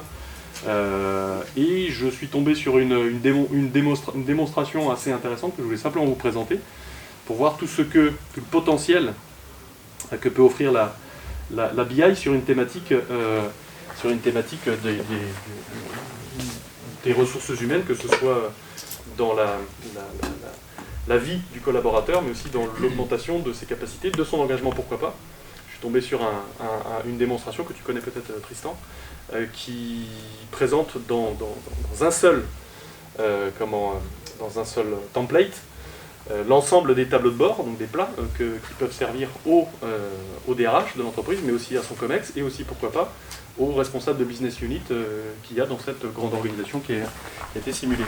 Et je suis tombé sur une démonstration assez intéressante que je voulais simplement vous présenter pour voir tout le potentiel que peut offrir la BI sur une thématique des ressources humaines, que ce soit dans la vie du collaborateur, mais aussi dans l'augmentation de ses capacités, de son engagement, pourquoi pas. Je suis tombé sur une démonstration que tu connais peut-être, Tristan, qui présente dans un seul template l'ensemble des tableaux de bord, donc des plats qui peuvent servir au DRH de l'entreprise, mais aussi à son COMEX, et aussi, pourquoi pas, au responsable de business unit qu'il y a dans cette grande organisation qui a été simulée.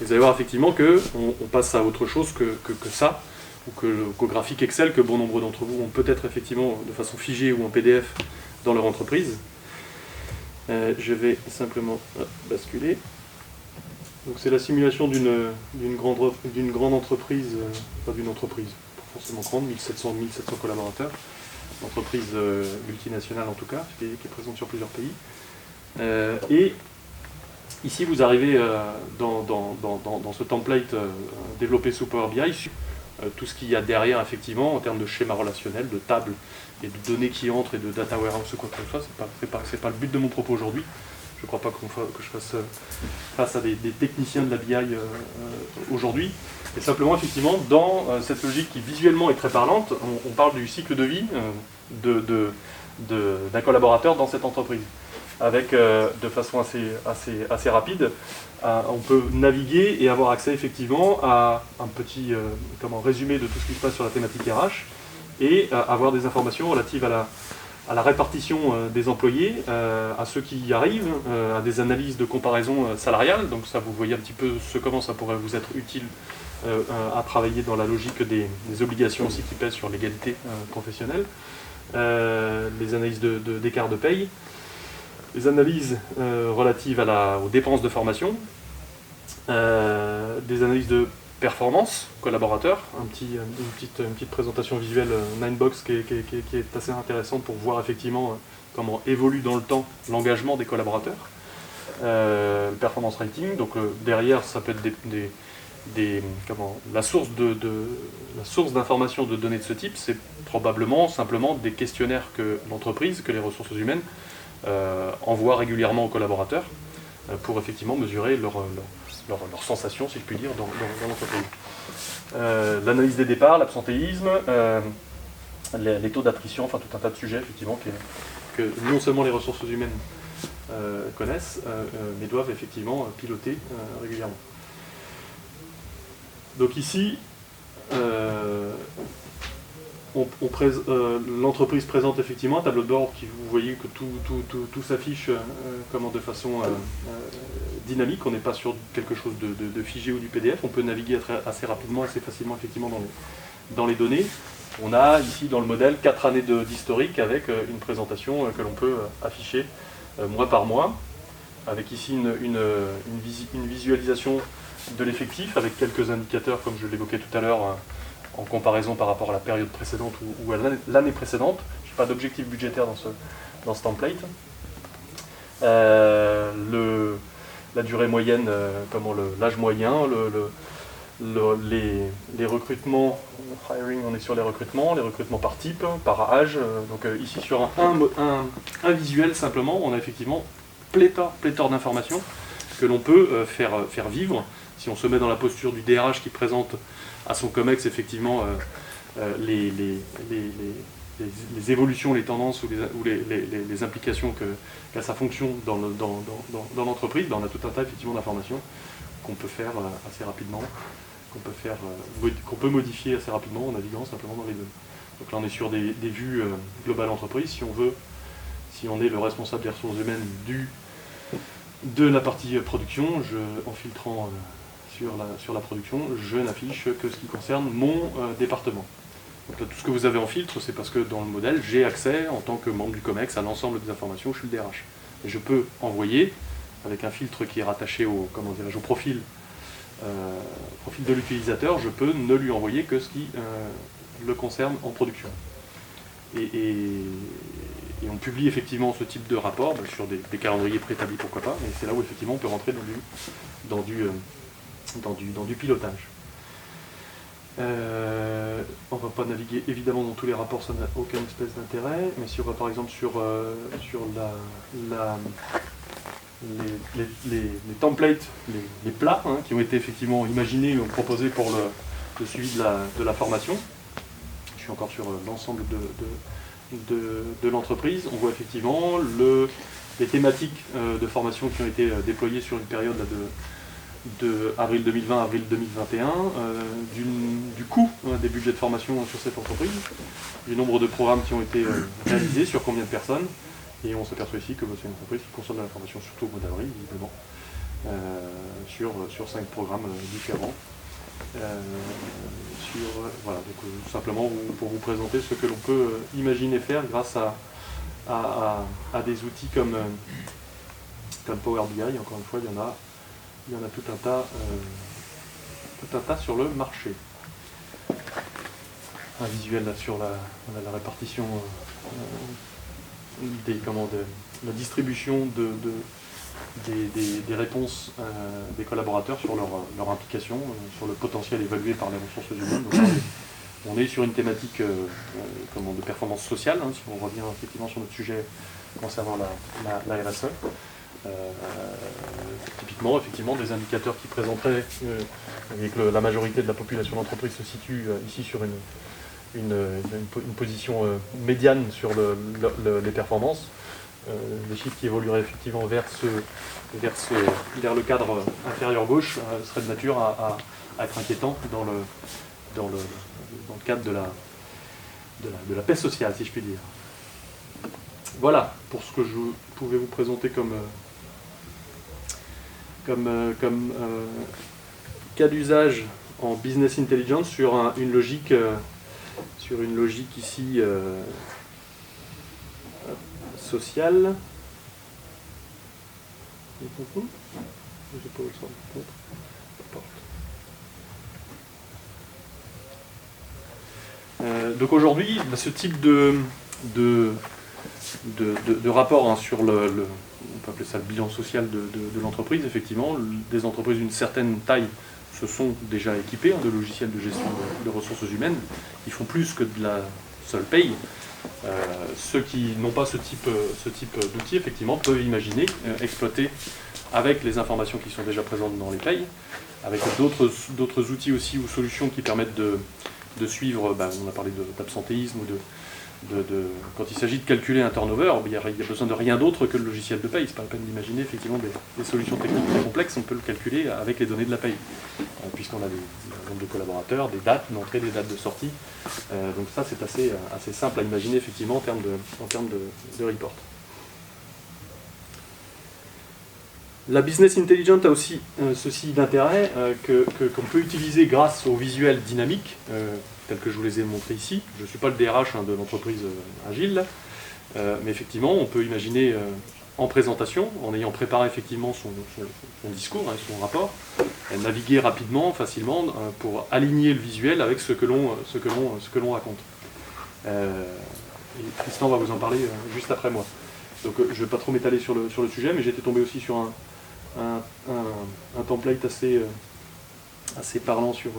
Et vous allez voir effectivement qu'on passe à autre chose que ça, ou qu'au graphique Excel que bon nombre d'entre vous ont peut-être effectivement de façon figée ou en PDF dans leur entreprise. Je vais simplement basculer. Donc c'est la simulation d'une grande entreprise, pas d'une entreprise, pas forcément grande, 1700 collaborateurs, entreprise multinationale en tout cas, qui est présente sur plusieurs pays. Et ici vous arrivez dans ce template développé sous Power BI, tout ce qu'il y a derrière effectivement en termes de schéma relationnel, de tables et de données qui entrent et de data warehouse ou quoi que ce soit. C'est pas le but de mon propos aujourd'hui. Je ne crois pas que je fasse face à des techniciens de la BI aujourd'hui. Et simplement, effectivement, dans cette logique qui visuellement est très parlante, on parle du cycle de vie d'un collaborateur dans cette entreprise. Avec, de façon assez rapide, on peut naviguer et avoir accès effectivement à un petit résumé de tout ce qui se passe sur la thématique RH et avoir des informations relatives à la répartition des employés, à ceux qui y arrivent, à des analyses de comparaison salariale. Donc ça, vous voyez un petit peu comment ça pourrait vous être utile à travailler dans la logique des obligations aussi qui pèsent sur l'égalité professionnelle, les analyses d'écart de paye, les analyses relatives aux dépenses de formation, des analyses de performance collaborateur, une petite présentation visuelle Ninebox qui est assez intéressante pour voir effectivement comment évolue dans le temps l'engagement des collaborateurs. Performance rating, donc derrière ça peut être la source d'informations de données de ce type, c'est probablement simplement des questionnaires que l'entreprise, que les ressources humaines envoient régulièrement aux collaborateurs pour effectivement mesurer leurs sensations, si je puis dire, dans l'entreprise. L'analyse des départs, l'absentéisme, les taux d'attrition, enfin tout un tas de sujets effectivement que non seulement les ressources humaines connaissent, mais doivent effectivement piloter régulièrement. Donc ici, l'entreprise présente effectivement un tableau de bord qui, vous voyez que tout s'affiche de façon dynamique. On n'est pas sur quelque chose de figé ou du PDF. On peut naviguer assez rapidement, assez facilement effectivement dans les données. On a ici dans le modèle 4 années d'historique avec une présentation que l'on peut afficher mois par mois, avec ici une visualisation de l'effectif avec quelques indicateurs comme je l'évoquais tout à l'heure en comparaison par rapport à la période précédente ou à l'année précédente. Je n'ai pas d'objectif budgétaire dans ce template. La durée moyenne, l'âge moyen, les recrutements, hiring, on est sur les recrutements par type, par âge. Donc ici sur un visuel simplement, on a effectivement pléthore d'informations que l'on peut faire vivre. Si on se met dans la posture du DRH qui présente à son COMEX effectivement les évolutions, les tendances ou les implications qu'a sa fonction dans l'entreprise, on a tout un tas effectivement d'informations qu'on peut faire assez rapidement, qu'on peut modifier assez rapidement en naviguant simplement dans les données. Donc là on est sur des vues globales entreprise. Si on est le responsable des ressources humaines de la partie production, en filtrant sur la production, je n'affiche que ce qui concerne mon département. Donc là, tout ce que vous avez en filtre, c'est parce que dans le modèle, j'ai accès en tant que membre du COMEX à l'ensemble des informations où je suis le DRH. Et je peux envoyer, avec un filtre qui est rattaché au profil de l'utilisateur, je peux ne lui envoyer que ce qui le concerne en production. Et on publie effectivement ce type de rapport sur des calendriers préétablis, pourquoi pas, mais c'est là où effectivement on peut rentrer dans du pilotage. On ne va pas naviguer évidemment dans tous les rapports, ça n'a aucune espèce d'intérêt, mais si on va par exemple sur les templates, les plats qui ont été effectivement imaginés ou proposés pour le suivi de la formation. Je suis encore sur l'ensemble de l'entreprise. On voit effectivement les thématiques de formation qui ont été déployées sur une période de avril 2020 à avril 2021, du coût des budgets de formation sur cette entreprise, du nombre de programmes qui ont été réalisés, sur combien de personnes, et on s'aperçoit ici que c'est une entreprise qui consomme de la formation surtout au mois d'avril, visiblement, sur 5 programmes différents. Voilà, donc simplement pour vous présenter ce que l'on peut imaginer faire grâce à des outils comme Power BI. Encore une fois, il y en a tout un tas sur le marché. Un visuel là sur la répartition la distribution des réponses des collaborateurs sur leur implication, sur le potentiel évalué par les ressources humaines. Donc, on est sur une thématique de performance sociale, si on revient effectivement sur notre sujet concernant la RSE. Typiquement, effectivement, des indicateurs qui présenteraient que la majorité de la population d'entreprise se situe ici sur une position médiane sur les performances. Les chiffres qui évolueraient effectivement vers le cadre inférieur gauche seraient de nature à être inquiétants dans le cadre de la paix sociale, si je puis dire. Voilà pour ce que je pouvais vous présenter comme cas d'usage en business intelligence sur une logique ici sociale. Donc aujourd'hui, ce type de rapport sur on peut appeler ça le bilan social de l'entreprise, effectivement, des entreprises d'une certaine taille se sont déjà équipées de logiciels de gestion de ressources humaines. Ils font plus que de la seule paye. Ceux qui n'ont pas ce type d'outils, effectivement, peuvent imaginer exploiter avec les informations qui sont déjà présentes dans les payes, avec d'autres outils aussi ou solutions qui permettent de suivre, on a parlé d'absentéisme ou quand il s'agit de calculer un turnover, il y a besoin de rien d'autre que le logiciel de paye. C'est pas la peine d'imaginer effectivement des solutions techniques très complexes, on peut le calculer avec les données de la paye, puisqu'on a des nombres de collaborateurs, des dates d'entrée, des dates de sortie. Donc ça c'est assez simple à imaginer effectivement en termes de report. La business intelligence a aussi ceci d'intérêt qu'on peut utiliser grâce aux visuels dynamiques, tels que je vous les ai montrés ici. Je ne suis pas le DRH de l'entreprise Agile, mais effectivement, on peut imaginer en présentation, en ayant préparé effectivement son discours, son rapport, naviguer rapidement, facilement, pour aligner le visuel avec ce que l'on raconte. Et Tristan va vous en parler juste après moi. Donc je ne vais pas trop m'étaler sur le sujet, mais j'étais tombé aussi sur un template assez parlant sur...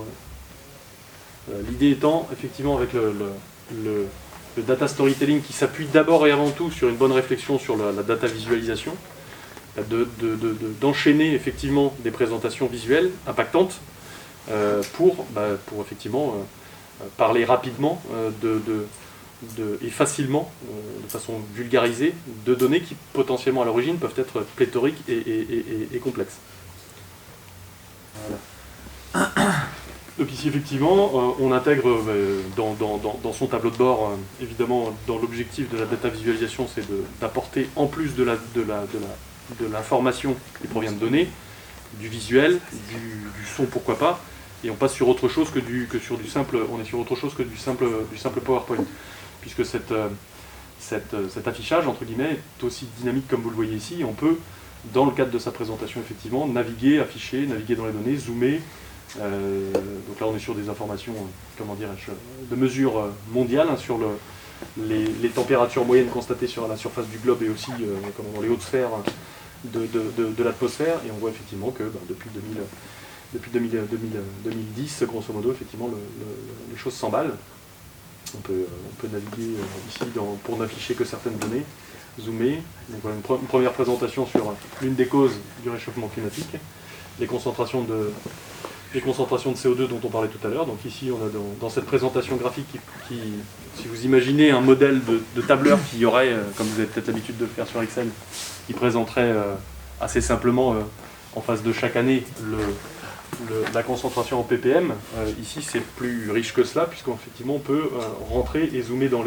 l'idée étant, effectivement, avec le data storytelling qui s'appuie d'abord et avant tout sur une bonne réflexion sur la data visualisation, d'enchaîner effectivement des présentations visuelles impactantes pour effectivement parler rapidement et facilement, de façon vulgarisée, de données qui potentiellement à l'origine peuvent être pléthoriques et complexes. Voilà. Donc ici effectivement, on intègre dans son tableau de bord, évidemment dans l'objectif de la data visualisation, c'est d'apporter en plus de l'information qui provient de données, du visuel, du son pourquoi pas, et on passe sur autre chose que du simple PowerPoint, puisque cet affichage entre guillemets est aussi dynamique comme vous le voyez ici. On peut, dans le cadre de sa présentation effectivement, naviguer dans les données, zoomer. Donc là on est sur des informations, de mesure mondiale sur les températures moyennes constatées sur la surface du globe et aussi dans les hautes sphères de l'atmosphère, et on voit effectivement que depuis 2010, grosso modo, effectivement, les choses s'emballent. On peut naviguer ici pour n'afficher que certaines données, zoomer. Donc voilà une première présentation sur l'une des causes du réchauffement climatique, les concentrations de CO2 dont on parlait tout à l'heure. Donc ici, on a dans cette présentation graphique, si vous imaginez un modèle de tableur qui aurait, comme vous avez peut-être l'habitude de le faire sur Excel, qui présenterait assez simplement en face de chaque année la concentration en ppm. Ici, c'est plus riche que cela, puisqu'effectivement, on peut rentrer et zoomer dans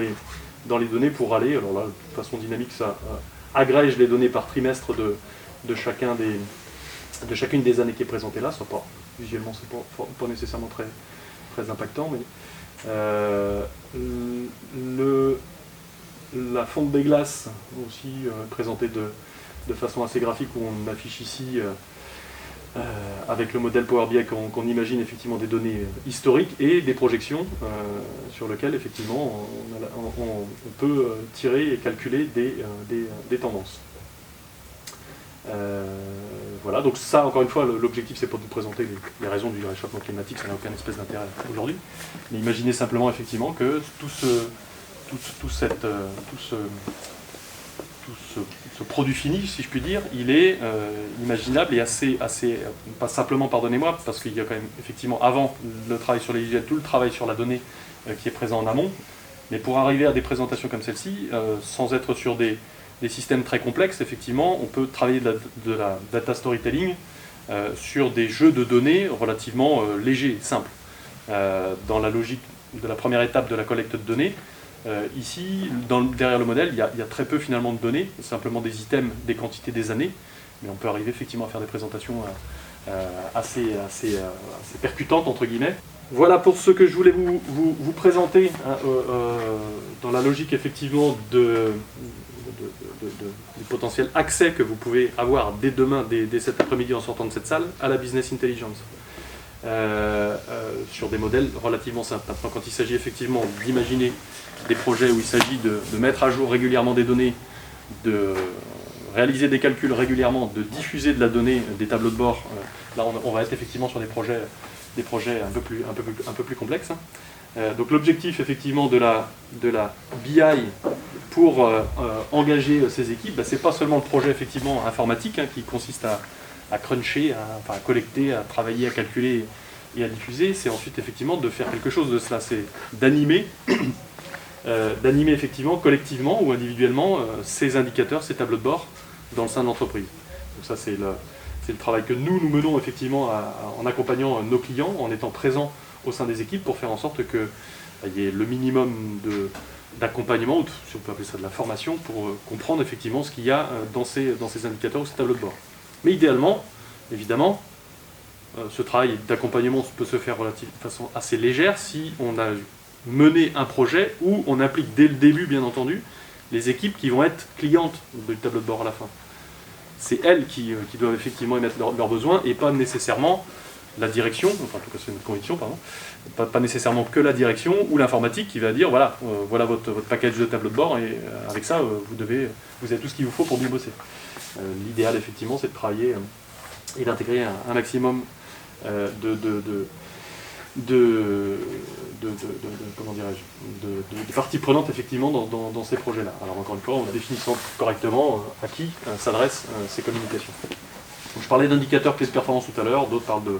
les données pour aller, alors là, de façon dynamique, ça agrège les données par trimestre de chacune des années qui est présentée là. Visuellement, c'est pas nécessairement très impactant, mais la fonte des glaces, aussi présentée de façon assez graphique, où on affiche ici avec le modèle Power BI qu'on imagine effectivement des données historiques et des projections sur lesquelles effectivement on peut tirer et calculer des tendances. Voilà, donc ça encore une fois l'objectif c'est pas de vous présenter les raisons du réchauffement climatique, ça n'a aucun espèce d'intérêt aujourd'hui, mais imaginez simplement effectivement que tout ce produit fini, si je puis dire, il est imaginable et assez, pas simplement, pardonnez-moi, parce qu'il y a quand même effectivement avant le travail sur les visuels, tout le travail sur la donnée qui est présent en amont, mais pour arriver à des présentations comme celle-ci, sans être sur des systèmes très complexes, effectivement, on peut travailler de la data storytelling sur des jeux de données relativement légers, simples. Dans la logique de la première étape de la collecte de données, ici, derrière le modèle, il y a très peu finalement de données, simplement des items, des quantités, des années, mais on peut arriver effectivement à faire des présentations assez percutantes, entre guillemets. Voilà pour ce que je voulais vous présenter dans la logique effectivement du potentiel accès que vous pouvez avoir dès demain, dès cet après-midi en sortant de cette salle, à la business intelligence. Sur des modèles relativement simples. Maintenant, quand il s'agit effectivement d'imaginer des projets où il s'agit de mettre à jour régulièrement des données, de réaliser des calculs régulièrement, de diffuser de la donnée, des tableaux de bord, là on va être effectivement sur des projets un peu plus complexes. Donc l'objectif effectivement de la BI pour engager ces équipes, c'est pas seulement le projet effectivement informatique qui consiste à cruncher, à collecter, à travailler, à calculer et à diffuser, c'est ensuite effectivement de faire quelque chose de cela, c'est d'animer effectivement collectivement ou individuellement ces indicateurs, ces tableaux de bord dans le sein de l'entreprise. Donc ça c'est le travail que nous menons effectivement en accompagnant nos clients, en étant présents au sein des équipes pour faire en sorte qu'il y ait le minimum d'accompagnement, ou si on peut appeler ça de la formation, pour comprendre effectivement ce qu'il y a dans ces indicateurs ou ces tableaux de bord. Mais idéalement, évidemment, ce travail d'accompagnement peut se faire de façon assez légère si on a mené un projet où on implique dès le début, bien entendu, les équipes qui vont être clientes du tableau de bord à la fin. C'est elles qui doivent effectivement émettre leurs besoins et pas nécessairement la direction, enfin en tout cas c'est notre conviction, pardon, pas nécessairement que la direction ou l'informatique qui va dire voilà, voilà votre package de tableau de bord et avec ça vous avez tout ce qu'il vous faut pour bien bosser. L'idéal effectivement c'est de travailler et d'intégrer un maximum comment dirais-je, de parties prenantes effectivement dans ces projets-là. Alors encore une fois, en définissant correctement à qui s'adressent ces communications. Donc, je parlais d'indicateurs clés de performance tout à l'heure, d'autres parlent de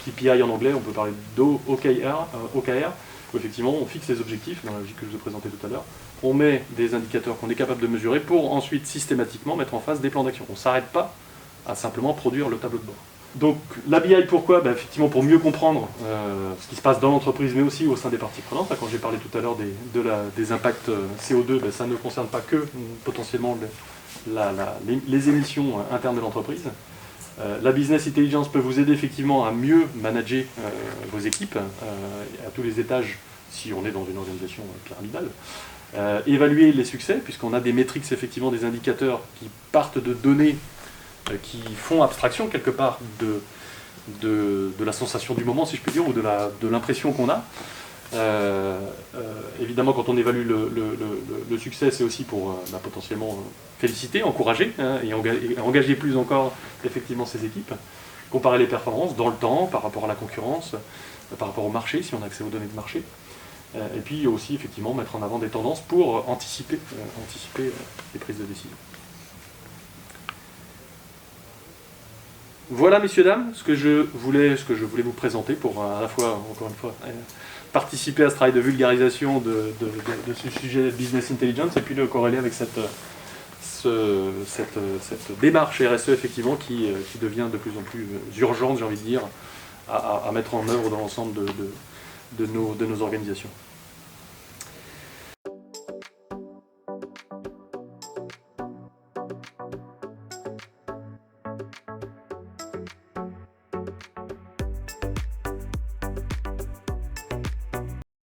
KPI en anglais, on peut parler d'OKR, où effectivement on fixe les objectifs, dans la logique que je vous ai présentée tout à l'heure, on met des indicateurs qu'on est capable de mesurer pour ensuite systématiquement mettre en face des plans d'action. On ne s'arrête pas à simplement produire le tableau de bord. Donc la BI, pourquoi ? Effectivement pour mieux comprendre ce qui se passe dans l'entreprise, mais aussi au sein des parties prenantes. Quand j'ai parlé tout à l'heure des impacts CO2, ça ne concerne pas que potentiellement les émissions internes de l'entreprise. La business intelligence peut vous aider effectivement à mieux manager vos équipes à tous les étages si on est dans une organisation pyramidale. Évaluer les succès, puisqu'on a des métriques, effectivement des indicateurs qui partent de données qui font abstraction quelque part de la sensation du moment, si je puis dire, ou de l'impression qu'on a. Évidemment, quand on évalue le succès, c'est aussi pour potentiellement féliciter, encourager et engager plus encore effectivement ces équipes, comparer les performances dans le temps, par rapport à la concurrence, par rapport au marché, si on a accès aux données de marché. Et puis aussi, effectivement, mettre en avant des tendances pour anticiper les prises de décision. Voilà, messieurs, dames, ce que je voulais vous présenter pour à la fois, encore une fois, participer à ce travail de vulgarisation de ce sujet de business intelligence et puis le corréler avec cette démarche RSE, effectivement, qui devient de plus en plus urgente, j'ai envie de dire, à mettre en œuvre dans l'ensemble de nos organisations.